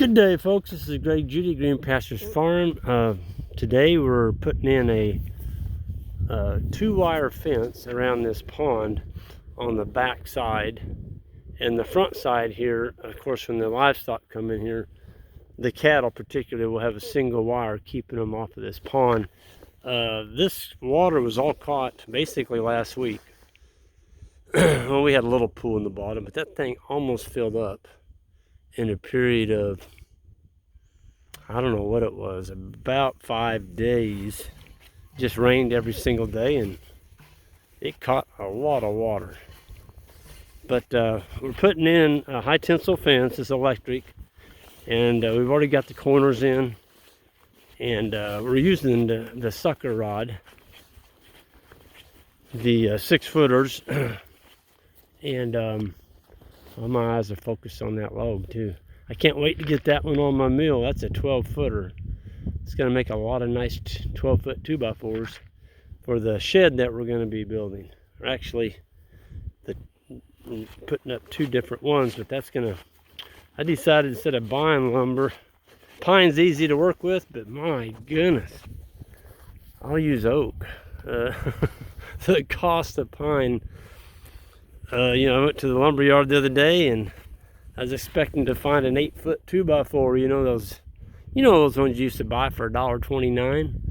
Good day, folks. This is Greg Judy, Green Pastures Farm. Today we're putting in a two-wire fence around this pond on the back side. And the front side here, of course, when the livestock come in here, the cattle particularly will have a single wire keeping them off of this pond. This water was all caught basically last week. Well, we had a little pool in the bottom, but that thing almost filled up in a period of, I don't know what it was, about 5 days. Just rained every single day and it caught a lot of water. But we're putting in a high tensile fence. It's electric, and we've already got the corners in, and we're using the sucker rod, the 6-footers. And well, my eyes are focused on that log too. I can't wait to get that one on my mill. That's a 12-footer. It's going to make a lot of nice 12-foot 2x4s for the shed that we're going to be building. Or actually, putting up 2 different ones, but that's going to, I decided instead of buying lumber, pine's easy to work with, but my goodness, I'll use oak. The cost of pine, you know, I went to the lumber yard the other day and I was expecting to find an 8-foot 2x4, you know those ones you used to buy for $1.29.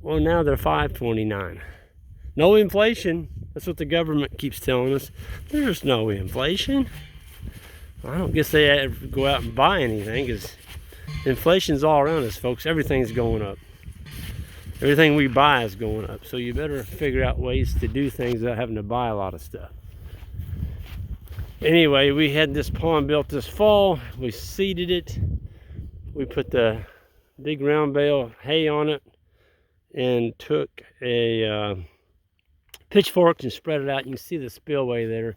Well, now they're $5.29. No inflation. That's what the government keeps telling us. There's no inflation. I don't guess they ever go out and buy anything, because inflation's all around us, folks. Everything's going up. Everything we buy is going up. So you better figure out ways to do things without having to buy a lot of stuff. Anyway, we had this pond built this fall. We seeded it. We put the big round bale hay on it and took a pitchfork and spread it out. You can see the spillway there.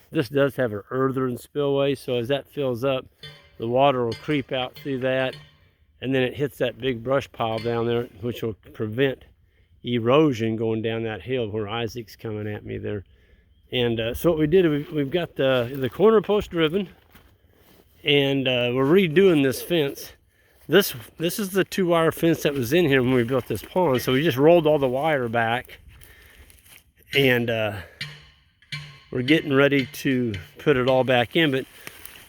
This does have an earthen spillway, so as that fills up, the water will creep out through that, and then it hits that big brush pile down there, which will prevent erosion going down that hill where Isaac's coming at me there. And so what we did, we've got the corner post driven, and we're redoing this fence. This is the 2-wire fence that was in here when we built this pond. So we just rolled all the wire back, and we're getting ready to put it all back in. But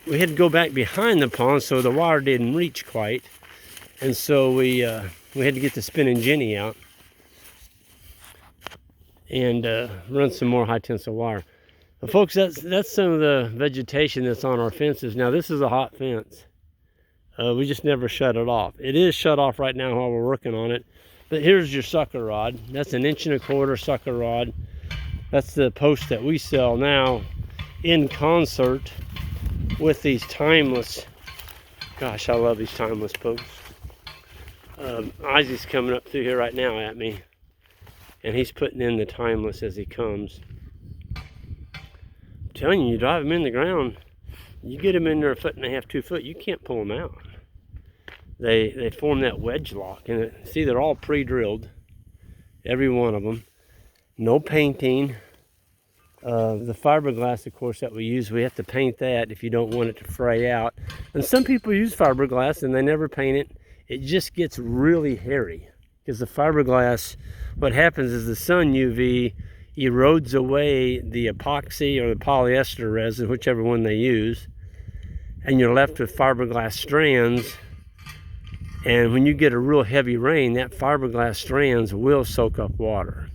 we had to go back behind the pond, so the wire didn't reach quite, and so we had to get the spinning jenny out and run some more high tensile wire. But folks, that's some of the vegetation that's on our fences. Now this is a hot fence. We just never shut it off. It is shut off right now while we're working on it. But here's your sucker rod. That's an 1.25 inch sucker rod. That's the post that we sell now in concert with these timeless. Gosh, I love these timeless posts. Isaac's coming up through here right now at me, and he's putting in the timeless as he comes. I'm telling you, you drive them in the ground, you get them in there 1.5 feet, 2 foot, you can't pull them out. They form that wedge lock, and see, they're all pre-drilled, every one of them. No painting. The fiberglass, of course, that we use, we have to paint that if you don't want it to fray out. And some people use fiberglass and they never paint it. It just gets really hairy, because the fiberglass, what happens is the sun UV erodes away the epoxy or the polyester resin, whichever one they use, and you're left with fiberglass strands. And when you get a real heavy rain, that fiberglass strands will soak up water.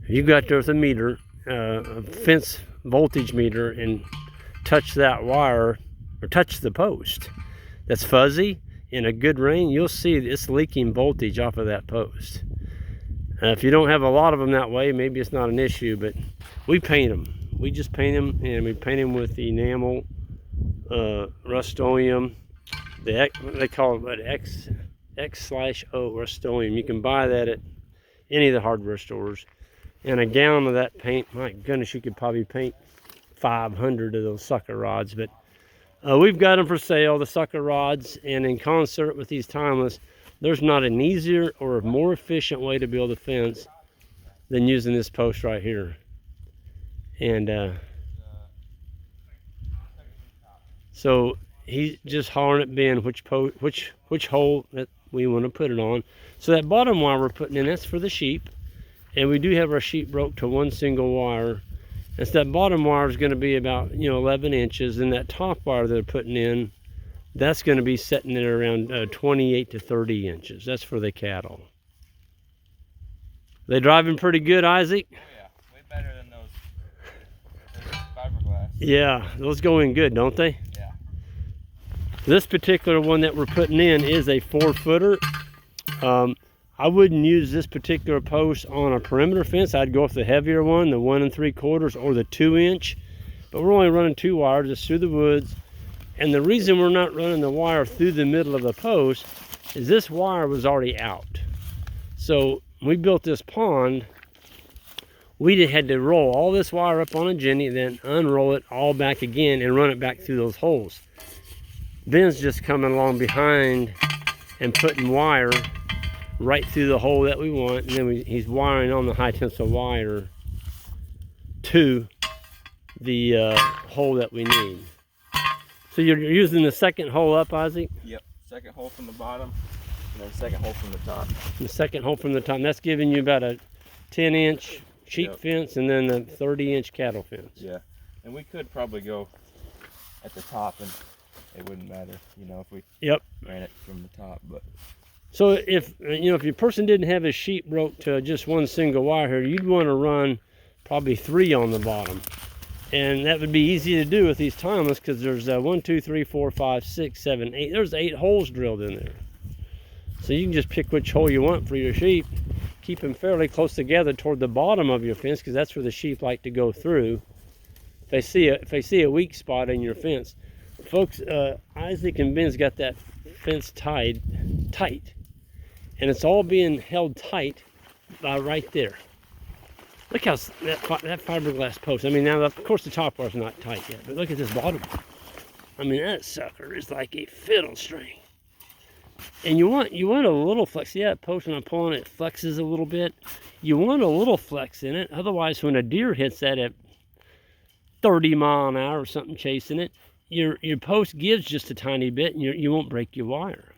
If you got there with a meter, a fence voltage meter, and touch that wire or touch the post that's fuzzy in a good rain, you'll see it's leaking voltage off of that post. If you don't have a lot of them that way, maybe it's not an issue, but we paint them. We just paint them, and we paint them with enamel, Rust-Oleum. They call it X/O Rust-Oleum. You can buy that at any of the hardware stores. And a gallon of that paint, my goodness, you could probably paint 500 of those sucker rods. But we've got them for sale, the sucker rods, and in concert with these timeless, there's not an easier or a more efficient way to build a fence than using this post right here. And so he's just hollering at Ben which hole that we want to put it on. So that bottom wire we're putting in, that's for the sheep. And we do have our sheep broke to one single wire. And so that bottom wire is going to be about 11 inches, and that top wire they're putting in, that's going to be setting at around 28 to 30 inches. That's for the cattle. They driving pretty good, Isaac? Oh yeah, way better than those fiberglass. Yeah, those go in good, don't they? Yeah. This particular one that we're putting in is a 4-footer. I wouldn't use this particular post on a perimeter fence. I'd go with the heavier one, the 1 3/4 or the 2-inch. But we're only running 2 wires just through the woods. And the reason we're not running the wire through the middle of the post is this wire was already out. So when we built this pond, we had to roll all this wire up on a Jenny, then unroll it all back again and run it back through those holes. Ben's just coming along behind and putting wire right through the hole that we want, and then he's wiring on the high tensile wire to the hole that we need. So you're using the second hole up, Isaac? Yep, second hole from the bottom, and then second hole from the top. The second hole from the top, and that's giving you about a 10-inch sheep fence, and then the 30-inch cattle fence. Yeah, and we could probably go at the top, and it wouldn't matter, if we ran it from the top, but... So if your person didn't have his sheep broke to just one single wire here, you'd want to run probably 3 on the bottom. And that would be easy to do with these timeless, because there's 1, 2, 3, 4, 5, 6, 7, 8. There's 8 holes drilled in there. So you can just pick which hole you want for your sheep. Keep them fairly close together toward the bottom of your fence, because that's where the sheep like to go through. If they see a weak spot in your fence. Folks, Isaac and Ben's got that fence tight. And it's all being held tight by right there. Look how that fiberglass post. I mean, now of course the top bar's not tight yet, but look at this bottom one. I mean, that sucker is like a fiddle string. And you want a little flex. See that post when I'm pulling it flexes a little bit. You want a little flex in it. Otherwise, when a deer hits that at 30 mile an hour or something chasing it, your post gives just a tiny bit, and you won't break your wire.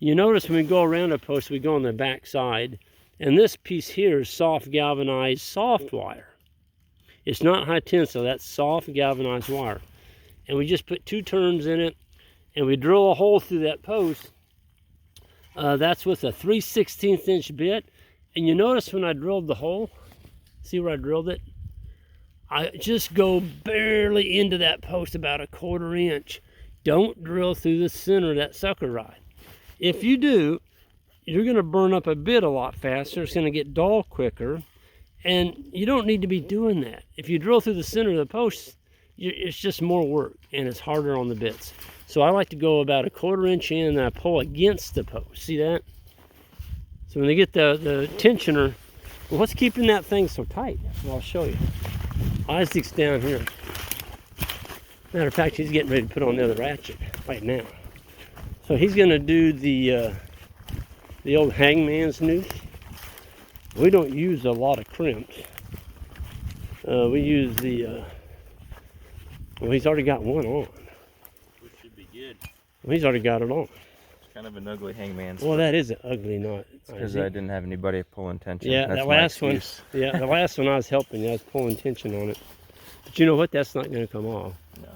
You notice when we go around a post, we go on the back side, and this piece here is soft galvanized soft wire. It's not high tensile, that's soft galvanized wire. And we just put 2 turns in it, and we drill a hole through that post. That's with a 3/16 inch bit. And you notice when I drilled the hole, see where I drilled it? I just go barely into that post, about a 1/4 inch. Don't drill through the center of that sucker rod. If you do, you're going to burn up a bit a lot faster. It's going to get dull quicker, and you don't need to be doing that. If you drill through the center of the post, it's just more work, and it's harder on the bits. So I like to go about a 1/4 inch in, and I pull against the post. See that? So when they get the tensioner, well, what's keeping that thing so tight? Well, I'll show you. Isaac's down here. Matter of fact, he's getting ready to put on the other ratchet right now. So he's going to do the old hangman's noose. We don't use a lot of crimps. We use the, well, he's already got one on. Which should be good. Well, he's already got it on. It's kind of an ugly hangman's. Well, that is an ugly knot. Because I didn't have anybody pulling tension. Yeah, that's that last one. Yeah, the last one I was helping you. I was pulling tension on it. But you know what? That's not going to come off. No.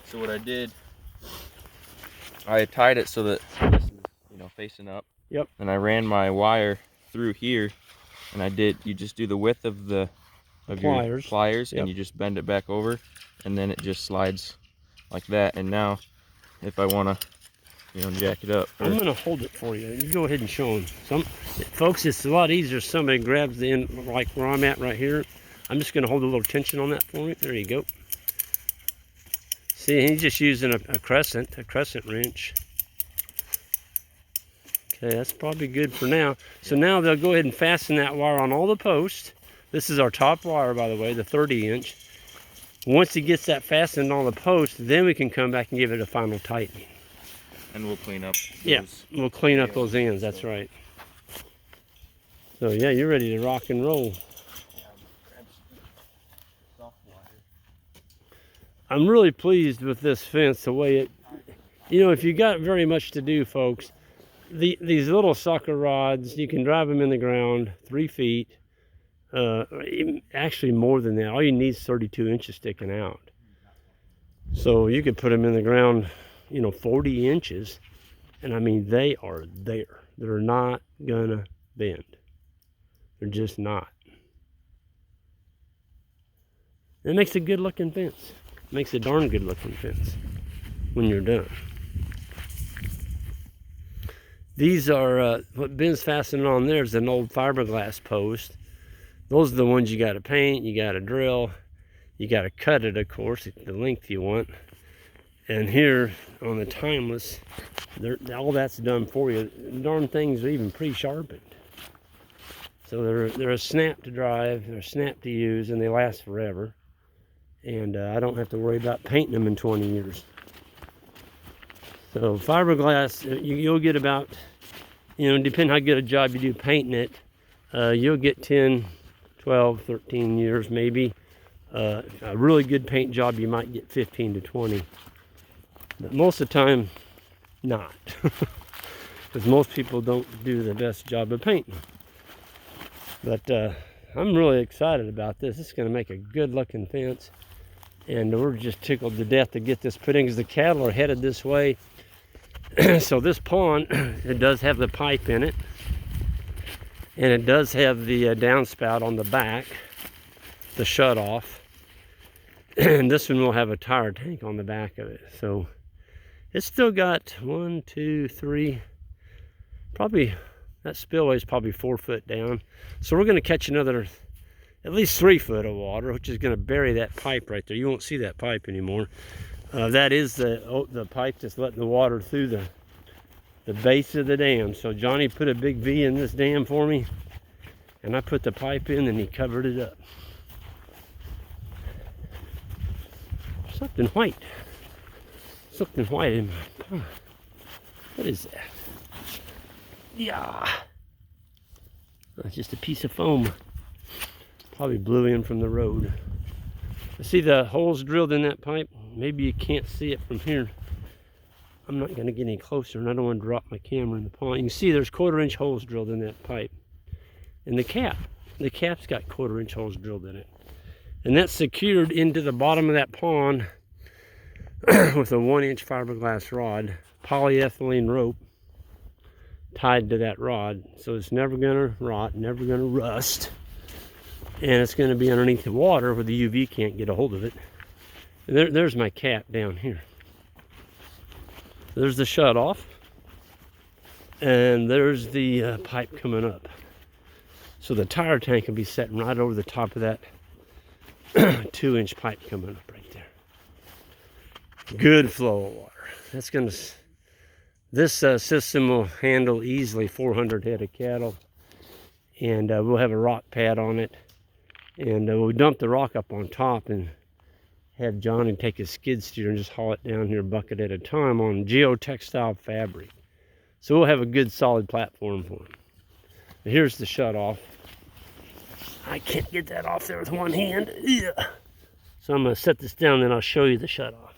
So what I did, I tied it so that this is, facing up. Yep. And I ran my wire through here, and you just do the width of your pliers, yep. And you just bend it back over, and then it just slides like that. And now, if I want to, jack it up. I'm going to hold it for you. You go ahead and show them. Folks, it's a lot easier if somebody grabs the end, like where I'm at right here. I'm just going to hold a little tension on that for you. There you go. See, he's just using a crescent wrench. Okay, that's probably good for now. So now they'll go ahead and fasten that wire on all the posts. This is our top wire, by the way, the 30-inch. Once he gets that fastened on the post, then we can come back and give it a final tightening. And we'll clean up. We'll clean up those ends, that's right. So yeah, you're ready to rock and roll. I'm really pleased with this fence, the way it, you know, if you got very much to do, folks, these little sucker rods, you can drive them in the ground 3 feet, actually more than that. All you need is 32 inches sticking out. So you could put them in the ground, you know, 40 inches, and I mean, they are there. They're not gonna bend. They're just not. It makes a good looking fence. It makes a darn good looking fence when you're done. These are, what Ben's fastening on there is an old fiberglass post. Those are the ones you gotta paint, you gotta drill, you gotta cut it, of course, the length you want. And here on the timeless, all that's done for you. The darn things are even pre-sharpened. So they're a snap to drive, they're a snap to use, and they last forever. And I don't have to worry about painting them in 20 years. So fiberglass, you'll get about, you know, depending how good a job you do painting it, you'll get 10, 12, 13 years maybe. A really good paint job, you might get 15 to 20. But most of the time, not. Because most people don't do the best job of painting. But I'm really excited about this. It's going to make a good looking fence. And we're just tickled to death to get this put in because the cattle are headed this way. So this pond, it does have the pipe in it. And it does have the downspout on the back, the shut off. And this one will have a tire tank on the back of it. So it's still got 1, 2, 3, probably, that spillway is probably 4 foot down. So we're going to catch another at least 3 foot of water, which is going to bury that pipe right there. You won't see that pipe anymore. That is the pipe that's letting the water through the base of the dam. So Johnny put a big V in this dam for me, and I put the pipe in and he covered it up. Something white. Something white in my pond. What is that? Yeah. That's just a piece of foam. Probably blew in from the road. See the holes drilled in that pipe? Maybe you can't see it from here. I'm not going to get any closer, and I don't want to drop my camera in the pond. You can see there's 1/4-inch holes drilled in that pipe. And the cap's got 1/4-inch holes drilled in it. And that's secured into the bottom of that pond with a 1-inch fiberglass rod, polyethylene rope tied to that rod. So it's never going to rot, never going to rust. And it's going to be underneath the water where the UV can't get a hold of it. And there's my cap down here. There's the shut off. And there's the pipe coming up. So the tire tank will be sitting right over the top of that 2-inch pipe coming up right there. Good flow of water. That's going to, this system will handle easily 400 head of cattle. And we'll have a rock pad on it. And we'll dump the rock up on top and have Johnny take his skid steer and just haul it down here a bucket at a time on geotextile fabric. So we'll have a good solid platform for him. But here's the shut off. I can't get that off there with one hand. Yeah. So I'm going to set this down and I'll show you the shut off.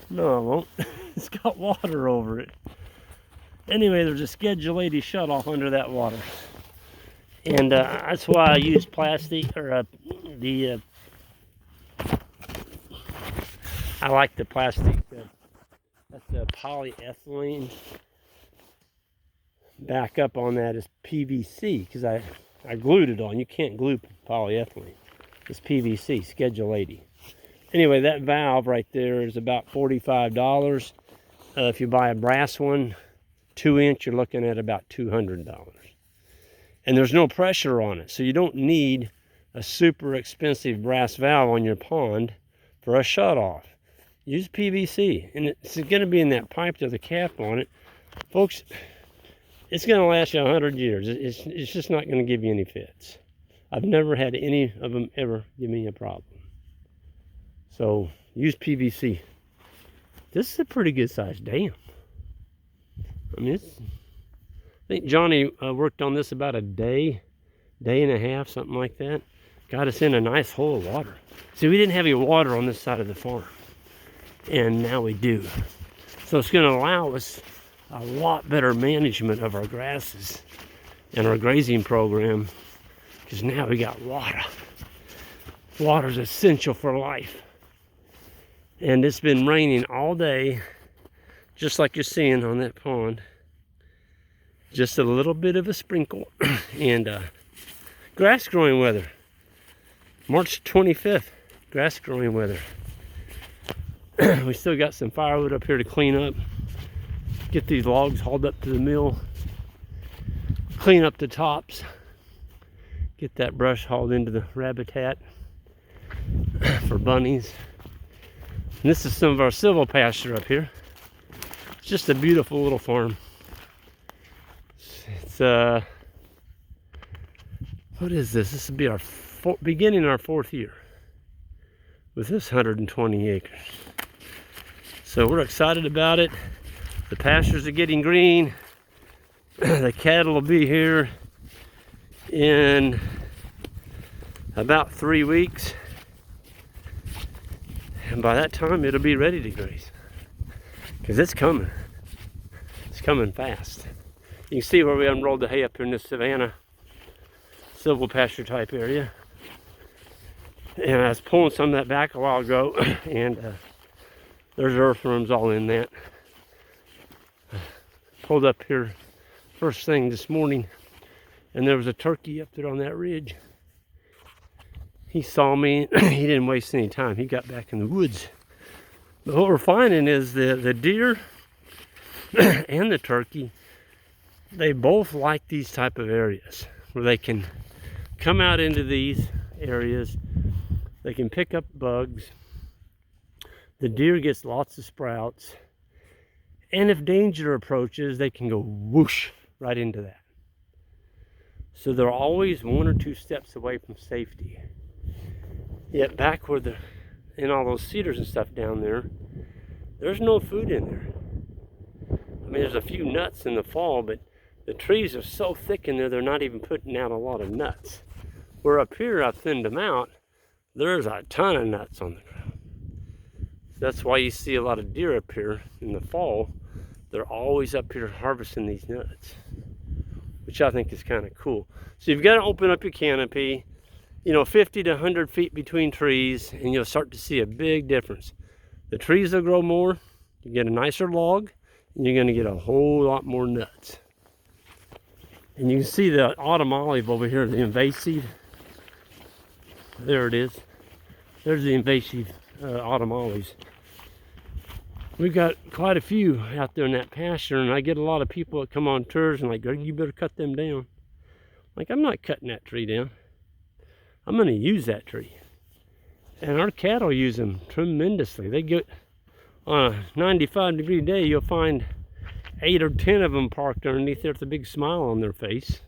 No, I won't. It's got water over it. Anyway, there's a Schedule 80 shut off under that water. And that's why I use plastic, or I like the plastic. That's the polyethylene. Back up on that is PVC, because I glued it on. You can't glue polyethylene. It's PVC, Schedule 80. Anyway, that valve right there is about $45. If you buy a brass one, 2-inch, you're looking at about $200. And there's no pressure on it, so you don't need a super expensive brass valve on your pond for a shut-off. Use PVC, and it's going to be in that pipe with a cap on it. Folks, it's going to last you 100 years. It's just not going to give you any fits. I've never had any of them ever give me a problem. So use PVC. This is a pretty good sized dam. I mean, think Johnny worked on this about a day and a half, something like that. Got us in a nice hole of water. See, we didn't have any water on this side of the farm, and now we do. So it's going to allow us a lot better management of our grasses and our grazing program, because now we got water. Water is essential for life. And it's been raining all day, just like you're seeing on that pond. Just a little bit of a sprinkle. And grass growing weather. March 25th, grass growing weather. We still got some firewood up here to clean up. Get these logs hauled up to the mill. Clean up the tops. Get that brush hauled into the habitat for bunnies. And this is some of our silvopasture up here. It's just a beautiful little farm. It's what is this? This will be our beginning our 4th year with this 120 acres. So we're excited about it. The pastures are getting green. The cattle will be here in about 3 weeks. And by that time, it'll be ready to graze. Because it's coming. It's coming fast. You can see where we unrolled the hay up here in this savanna silvopasture type area. And I was pulling some of that back a while ago, and there's earthworms all in that. Pulled up here first thing this morning, and there was a turkey up there on that ridge. He saw me. He didn't waste any time. He got back in the woods. But what we're finding is the deer and the turkey, they both like these type of areas where they can come out into these areas. They can pick up bugs. The deer gets lots of sprouts. And if danger approaches, they can go whoosh right into that. So they're always 1 or 2 steps away from safety. Yet back where in all those cedars and stuff down there, there's no food in there. I mean, there's a few nuts in the fall, but the trees are so thick in there, they're not even putting out a lot of nuts. Where up here, I thinned them out, there's a ton of nuts on the ground. That's why you see a lot of deer up here in the fall. They're always up here harvesting these nuts, which I think is kind of cool. So you've got to open up your canopy, 50 to 100 feet between trees, and you'll start to see a big difference. The trees will grow more, you get a nicer log, and you're going to get a whole lot more nuts. And you can see the autumn olive over here, the invasive. There it is. There's the invasive autumn olives. We've got quite a few out there in that pasture, and I get a lot of people that come on tours and like, Greg, you better cut them down. Like, I'm not cutting that tree down. I'm going to use that tree. And our cattle use them tremendously. They get, on a 95-degree day, you'll find 8 or 10 of them parked underneath there with a big smile on their face.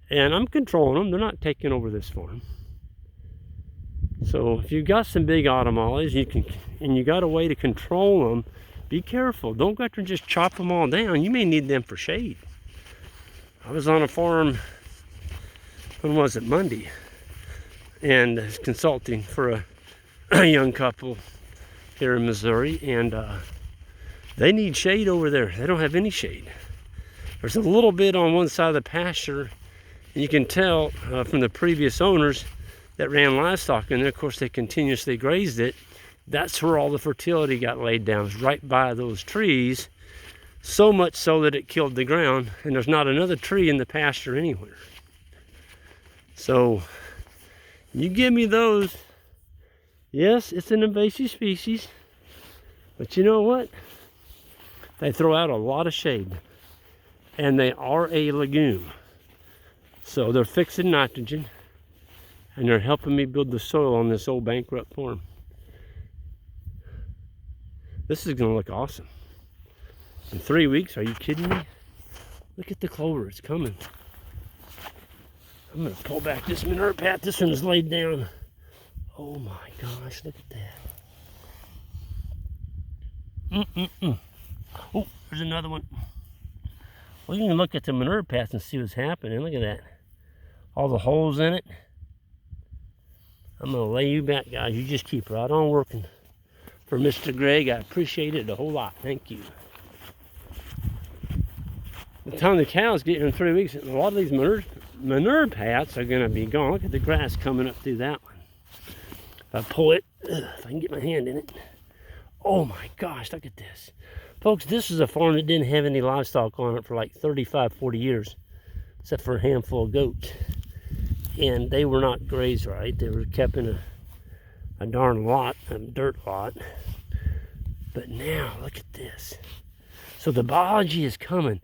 And I'm controlling them. They're not taking over this farm. So if you've got some big autumn olives, and you got a way to control them, be careful. Don't go out there and just chop them all down. You may need them for shade. I was on a farm, when was it, Monday, and consulting for a young couple here in Missouri, and they need shade over there. They don't have any shade. There's a little bit on one side of the pasture, and you can tell from the previous owners that ran livestock in there. Of course, they continuously grazed it. That's where all the fertility got laid down, was right by those trees, so much so that it killed the ground, and there's not another tree in the pasture anywhere. So you give me those. Yes, it's an invasive species, but you know what? They throw out a lot of shade, and they are a legume. So they're fixing nitrogen, and they're helping me build the soil on this old bankrupt farm. This is gonna look awesome. In 3 weeks, are you kidding me? Look at the clover, it's coming. I'm gonna pull back this manure pat. This one's laid down. Oh my gosh, look at that. Oh, there's another one. We can look at the manure paths and see what's happening. Look at that. All the holes in it. I'm going to lay you back, guys. You just keep right on working for Mr. Greg. I appreciate it a whole lot. Thank you. By the time the cows get here in 3 weeks, a lot of these manure paths are going to be gone. Look at the grass coming up through that one. If I pull it, if I can get my hand in it. Oh my gosh, look at this. Folks, this is a farm that didn't have any livestock on it for like 35, 40 years, except for a handful of goats. And they were not grazed right. They were kept in a darn lot, a dirt lot. But now, look at this. So the biology is coming.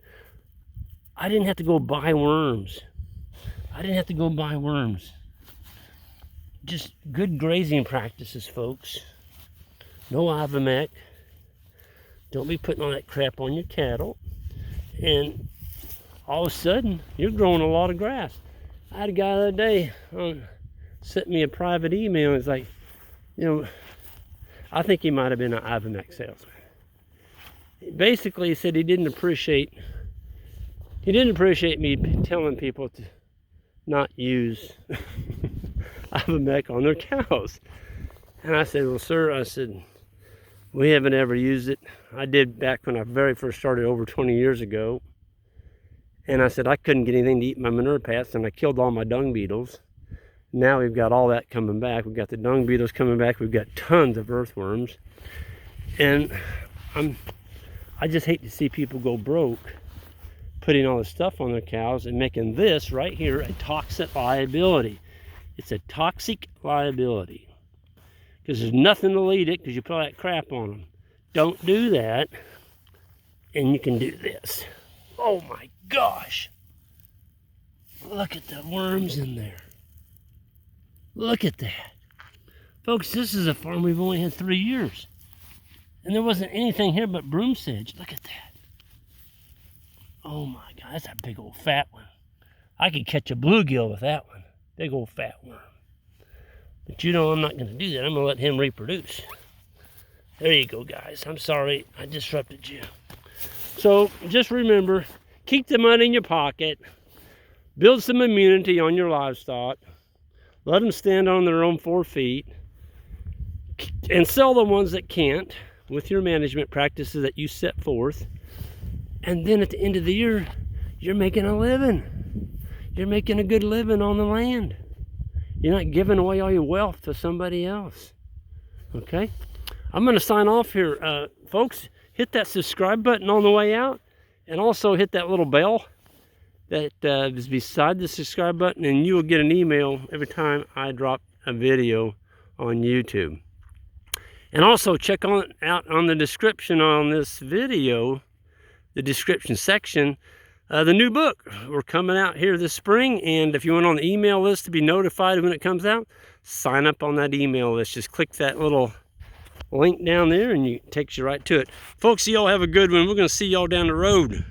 I didn't have to go buy worms. Just good grazing practices, folks. No Ivomec. Don't be putting all that crap on your cattle. And all of a sudden, you're growing a lot of grass. I had a guy the other day sent me a private email. It's like, I think he might have been an Ivomec salesman. Basically, he said he didn't appreciate me telling people to not use Ivomec on their cows. And I said, well, sir, we haven't ever used it. I did back when I very first started over 20 years ago. And I said I couldn't get anything to eat my manure paths, and I killed all my dung beetles. Now we've got all that coming back. We've got the dung beetles coming back. We've got tons of earthworms. And I just hate to see people go broke putting all this stuff on their cows and making this right here a toxic liability. It's a toxic liability. Because there's nothing to lead it because you put all that crap on them. Don't do that. And you can do this. Oh my gosh. Look at the worms in there. Look at that. Folks, this is a farm we've only had 3 years. And there wasn't anything here but broom sedge. Look at that. Oh my God, that's a big old fat one. I could catch a bluegill with that one. Big old fat worm. But I'm not going to do that. I'm going to let him reproduce. There you go, guys. I'm sorry I disrupted you. So just remember, keep the money in your pocket. Build some immunity on your livestock. Let them stand on their own 4 feet. And sell the ones that can't with your management practices that you set forth. And then at the end of the year, you're making a living. You're making a good living on the land. You're not giving away all your wealth to somebody else. Okay? I'm going to sign off here. Folks, hit that subscribe button on the way out. And also hit that little bell that is beside the subscribe button. And you will get an email every time I drop a video on YouTube. And also check out on the description on this video, the description section, the new book. We're coming out here this spring, and if you want on the email list to be notified when it comes out, sign up on that email list. Just click that little link down there and it takes you right to it. Folks, y'all have a good one. We're going to see y'all down the road.